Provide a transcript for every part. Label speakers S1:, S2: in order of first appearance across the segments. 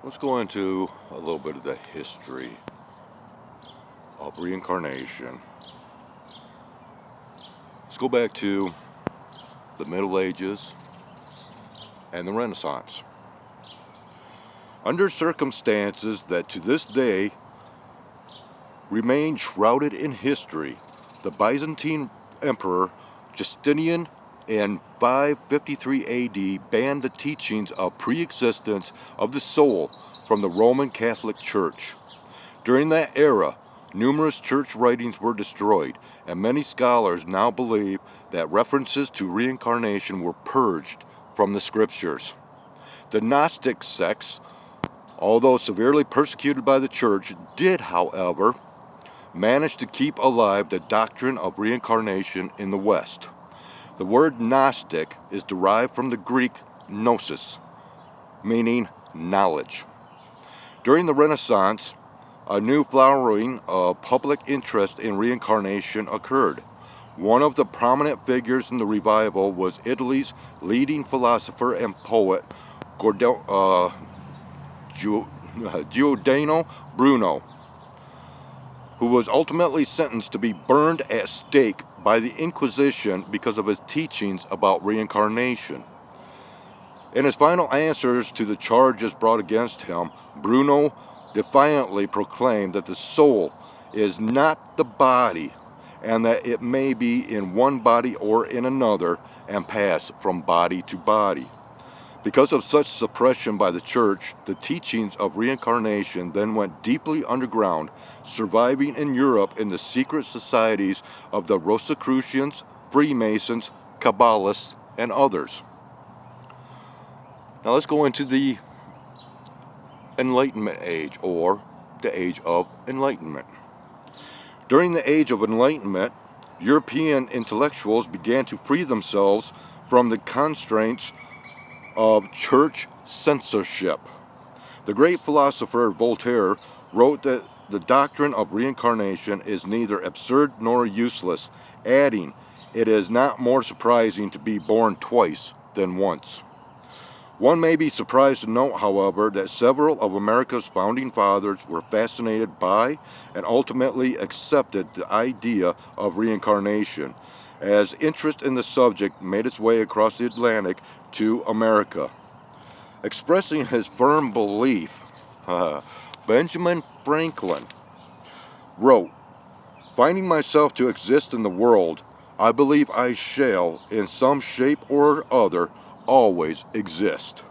S1: Let's go into a little bit of the history of reincarnation. Let's go back to the Middle Ages and the Renaissance. Under circumstances that to this day remain shrouded in history, the Byzantine Emperor Justinian in 553 AD banned the teachings of pre-existence of the soul from the Roman Catholic Church. During that era, numerous church writings were destroyed, and many scholars now believe that references to reincarnation were purged from the scriptures. The Gnostic sects, although severely persecuted by the church, did, however, manage to keep alive the doctrine of reincarnation in the West. The word Gnostic is derived from the Greek gnosis, meaning knowledge. During the Renaissance, a new flowering of public interest in reincarnation occurred. One of the prominent figures in the revival was Italy's leading philosopher and poet Giordano Bruno, who was ultimately sentenced to be burned at stake by the Inquisition because of his teachings about reincarnation. In his final answers to the charges brought against him, Bruno defiantly proclaimed that the soul is not the body, and that it may be in one body or in another and pass from body to body. Because of such suppression by the church, the teachings of reincarnation then went deeply underground, surviving in Europe in the secret societies of the Rosicrucians, Freemasons, Kabbalists, and others. Now let's go into the Enlightenment Age, or the Age of Enlightenment. During the Age of Enlightenment, European intellectuals began to free themselves from the constraints of church censorship. The great philosopher Voltaire wrote that the doctrine of reincarnation is neither absurd nor useless, adding, "It is not more surprising to be born twice than once." One may be surprised to note, however, that several of America's founding fathers were fascinated by and ultimately accepted the idea of reincarnation, as interest in the subject made its way across the Atlantic to America. Expressing his firm belief, Benjamin Franklin wrote, "Finding myself to exist in the world, I believe I shall, in some shape or other, always exist."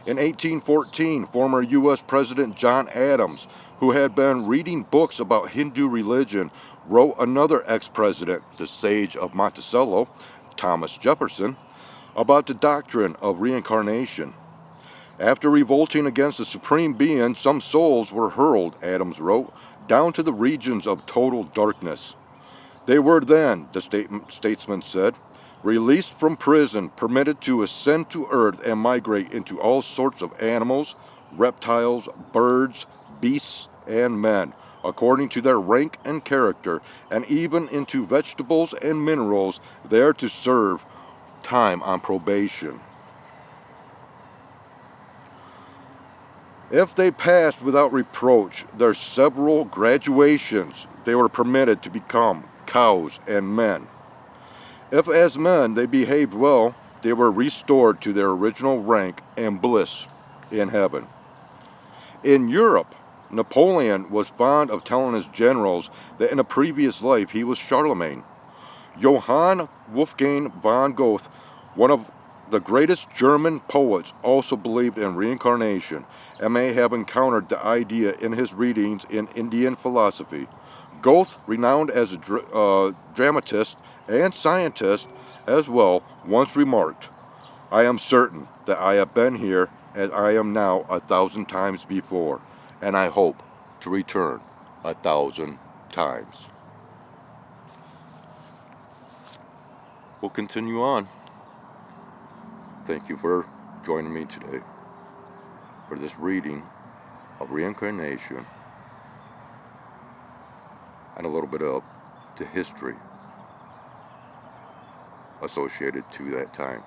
S1: In 1814, former U.S. President John Adams, who had been reading books about Hindu religion, wrote another ex-president, the sage of Monticello, Thomas Jefferson, about the doctrine of reincarnation. After revolting against the Supreme Being, some souls were hurled, Adams wrote, down to the regions of total darkness. They were then, the statesman said, released from prison, permitted to ascend to earth and migrate into all sorts of animals, reptiles, birds, beasts, and men, according to their rank and character, and even into vegetables and minerals, there to serve time on probation. If they passed without reproach their several graduations, they were permitted to become cows and men. If as men they behaved well, they were restored to their original rank and bliss in heaven. In Europe, Napoleon was fond of telling his generals that in a previous life he was Charlemagne. Johann Wolfgang von Goethe, one of the greatest German poets, also believed in reincarnation and may have encountered the idea in his readings in Indian philosophy. Goethe, renowned as a dramatist and scientist as well, once remarked, "I am certain that I have been here as I am now 1,000 times before, and I hope to return 1,000 times." We'll continue on. Thank you for joining me today for this reading of reincarnation and a little bit of the history associated to that time.